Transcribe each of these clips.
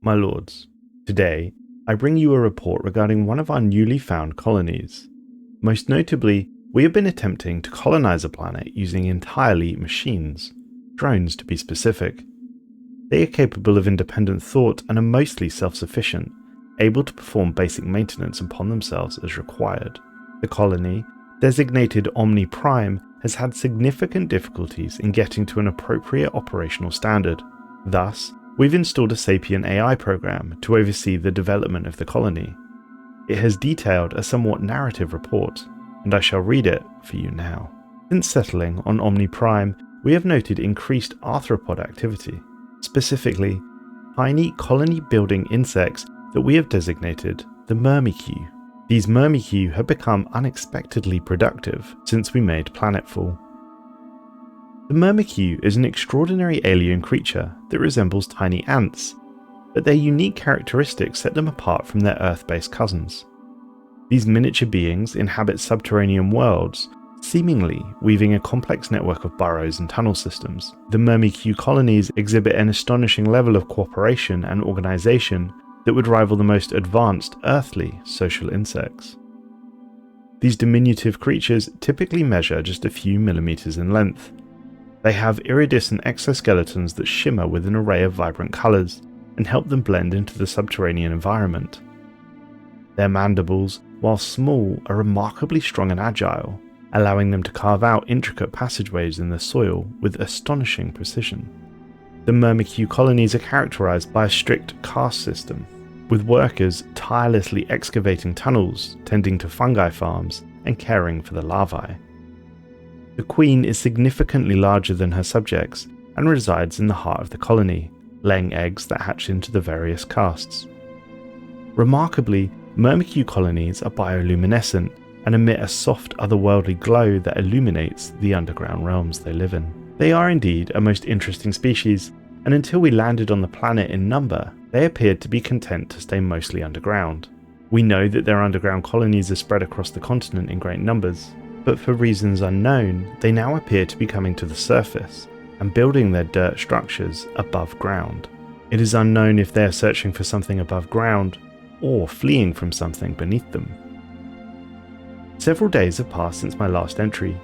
My lords, today I bring you a report regarding one of our newly found colonies. Most notably, we have been attempting to colonize a planet using entirely machines, drones to be specific. They are capable of independent thought and are mostly self-sufficient, able to perform basic maintenance upon themselves as required. The colony, designated Omni Prime, has had significant difficulties in getting to an appropriate operational standard. Thus, we've installed a Sapient AI program to oversee the development of the colony. It has detailed a somewhat narrative report, and I shall read it for you now. Since settling on Omni Prime, we have noted increased arthropod activity, specifically tiny colony-building insects that we have designated the Myrmeku. These Myrmeku have become unexpectedly productive since we made planetfall. The Myrmeku is an extraordinary alien creature that resembles tiny ants, but their unique characteristics set them apart from their Earth-based cousins. These miniature beings inhabit subterranean worlds, seemingly weaving a complex network of burrows and tunnel systems. The Myrmeku colonies exhibit an astonishing level of cooperation and organization that would rival the most advanced earthly social insects. These diminutive creatures typically measure just a few millimeters in length. They have iridescent exoskeletons that shimmer with an array of vibrant colors and help them blend into the subterranean environment. Their mandibles, while small, are remarkably strong and agile, allowing them to carve out intricate passageways in the soil with astonishing precision. The Myrmeku colonies are characterized by a strict caste system, with workers tirelessly excavating tunnels, tending to fungi farms, and caring for the larvae. The queen is significantly larger than her subjects and resides in the heart of the colony, laying eggs that hatch into the various castes. Remarkably, Myrmeku colonies are bioluminescent and emit a soft otherworldly glow that illuminates the underground realms they live in. They are indeed a most interesting species, and until we landed on the planet in number, they appeared to be content to stay mostly underground. We know that their underground colonies are spread across the continent in great numbers, but for reasons unknown, they now appear to be coming to the surface and building their dirt structures above ground. It is unknown if they are searching for something above ground or fleeing from something beneath them. Several days have passed since my last entry.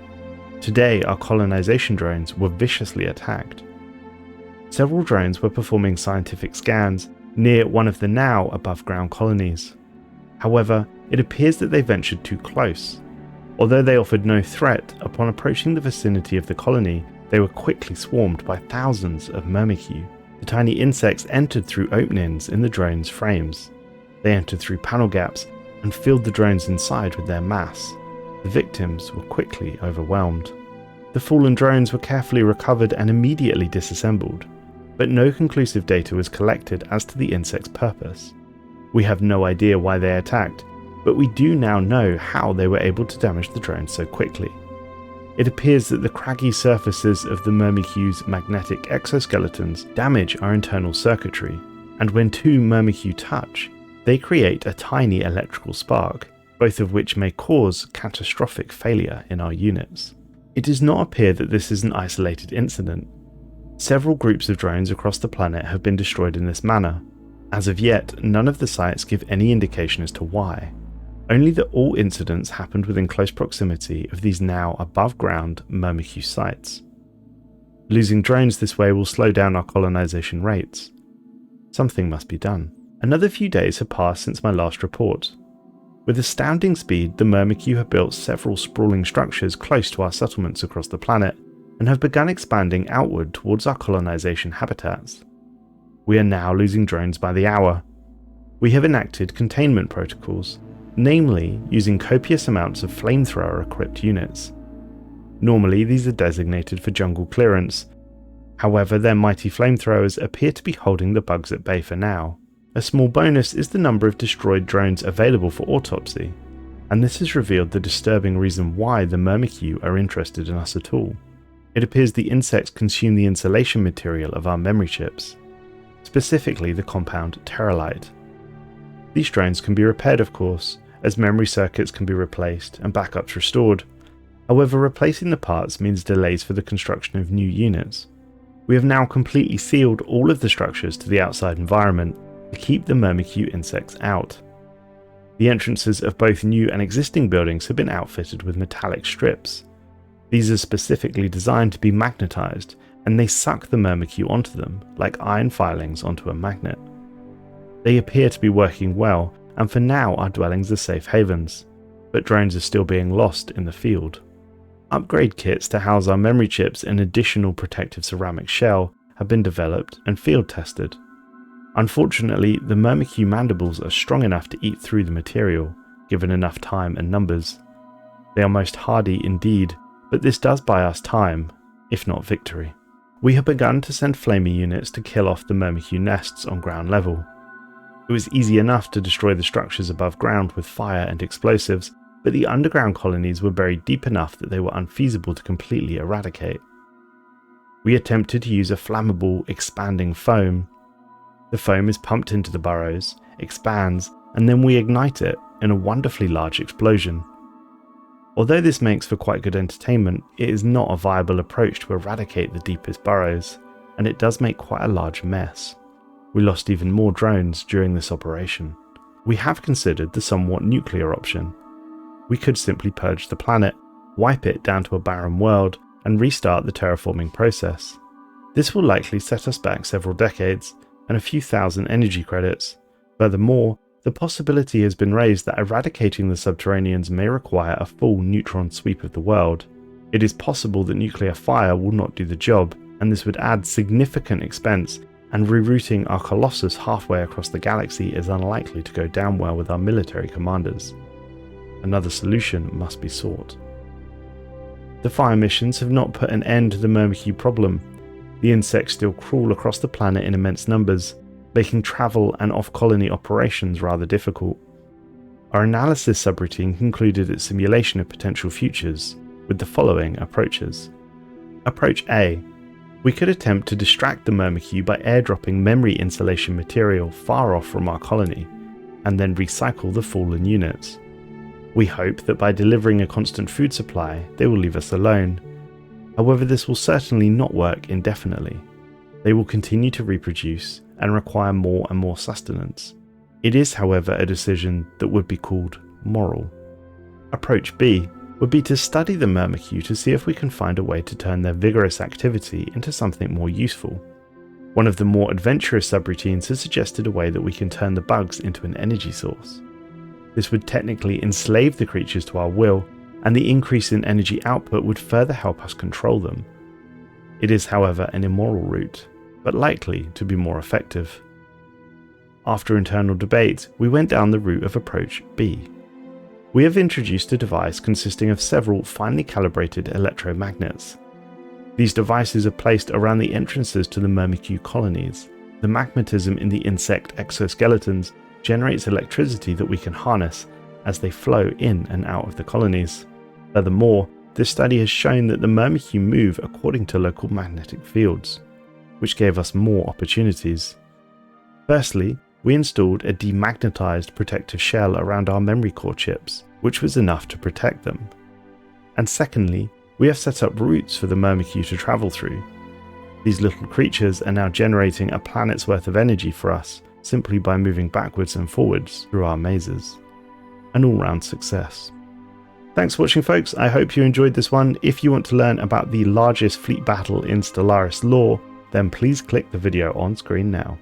Today, our colonization drones were viciously attacked. Several drones were performing scientific scans near one of the now above-ground colonies. However, it appears that they ventured too close. Although they offered no threat, upon approaching the vicinity of the colony, they were quickly swarmed by thousands of Myrmeku. The tiny insects entered through openings in the drones' frames. They entered through panel gaps and filled the drones inside with their mass. The victims were quickly overwhelmed. The fallen drones were carefully recovered and immediately disassembled, but no conclusive data was collected as to the insect's purpose. We have no idea why they attacked, but we do now know how they were able to damage the drones so quickly. It appears that the craggy surfaces of the Myrmeku's magnetic exoskeletons damage our internal circuitry, and when two Myrmeku touch, they create a tiny electrical spark, both of which may cause catastrophic failure in our units. It does not appear that this is an isolated incident. Several groups of drones across the planet have been destroyed in this manner. As of yet, none of the sites give any indication as to why. Only that all incidents happened within close proximity of these now above-ground Myrmeku sites. Losing drones this way will slow down our colonization rates. Something must be done. Another few days have passed since my last report. With astounding speed, the Myrmeku have built several sprawling structures close to our settlements across the planet and have begun expanding outward towards our colonization habitats. We are now losing drones by the hour. We have enacted containment protocols, namely using copious amounts of flamethrower-equipped units. Normally these are designated for jungle clearance. However, their mighty flamethrowers appear to be holding the bugs at bay for now. A small bonus is the number of destroyed drones available for autopsy, and this has revealed the disturbing reason why the Myrmeku are interested in us at all. It appears the insects consume the insulation material of our memory chips, specifically the compound Terralite. These drones can be repaired, of course, as memory circuits can be replaced and backups restored. However, replacing the parts means delays for the construction of new units. We have now completely sealed all of the structures to the outside environment, to keep the Myrmeku insects out. The entrances of both new and existing buildings have been outfitted with metallic strips. These are specifically designed to be magnetized, and they suck the Myrmeku onto them, like iron filings onto a magnet. They appear to be working well, and for now our dwellings are safe havens, but drones are still being lost in the field. Upgrade kits to house our memory chips in additional protective ceramic shell have been developed and field tested. Unfortunately, the Myrmeku mandibles are strong enough to eat through the material, given enough time and numbers. They are most hardy indeed, but this does buy us time, if not victory. We have begun to send flaming units to kill off the Myrmeku nests on ground level. It was easy enough to destroy the structures above ground with fire and explosives, but the underground colonies were buried deep enough that they were unfeasible to completely eradicate. We attempted to use a flammable, expanding foam. The foam is pumped into the burrows, expands, and then we ignite it in a wonderfully large explosion. Although this makes for quite good entertainment, it is not a viable approach to eradicate the deepest burrows, and it does make quite a large mess. We lost even more drones during this operation. We have considered the somewhat nuclear option. We could simply purge the planet, wipe it down to a barren world, and restart the terraforming process. This will likely set us back several decades, and a few thousand energy credits. Furthermore, the possibility has been raised that eradicating the subterraneans may require a full neutron sweep of the world. It is possible that nuclear fire will not do the job, and this would add significant expense, and rerouting our Colossus halfway across the galaxy is unlikely to go down well with our military commanders. Another solution must be sought. The fire missions have not put an end to the Myrmeku problem. The insects still crawl across the planet in immense numbers, making travel and off-colony operations rather difficult. Our analysis subroutine concluded its simulation of potential futures with the following approaches. Approach A. We could attempt to distract the Myrmeku by airdropping memory insulation material far off from our colony, and then recycle the fallen units. We hope that by delivering a constant food supply, they will leave us alone. However, this will certainly not work indefinitely. They will continue to reproduce and require more and more sustenance. It is, however, a decision that would be called moral. Approach B would be to study the Myrmeku to see if we can find a way to turn their vigorous activity into something more useful. One of the more adventurous subroutines has suggested a way that we can turn the bugs into an energy source. This would technically enslave the creatures to our will, and the increase in energy output would further help us control them. It is, however, an immoral route, but likely to be more effective. After internal debate, we went down the route of approach B. We have introduced a device consisting of several finely calibrated electromagnets. These devices are placed around the entrances to the Myrmeku colonies. The magnetism in the insect exoskeletons generates electricity that we can harness as they flow in and out of the colonies. Furthermore, this study has shown that the Myrmeku move according to local magnetic fields, which gave us more opportunities. Firstly, we installed a demagnetized protective shell around our memory core chips, which was enough to protect them. And secondly, we have set up routes for the Myrmeku to travel through. These little creatures are now generating a planet's worth of energy for us simply by moving backwards and forwards through our mazes. An all-round success. Thanks for watching, folks. I hope you enjoyed this one. If you want to learn about the largest fleet battle in Stellaris lore, then please click the video on screen now.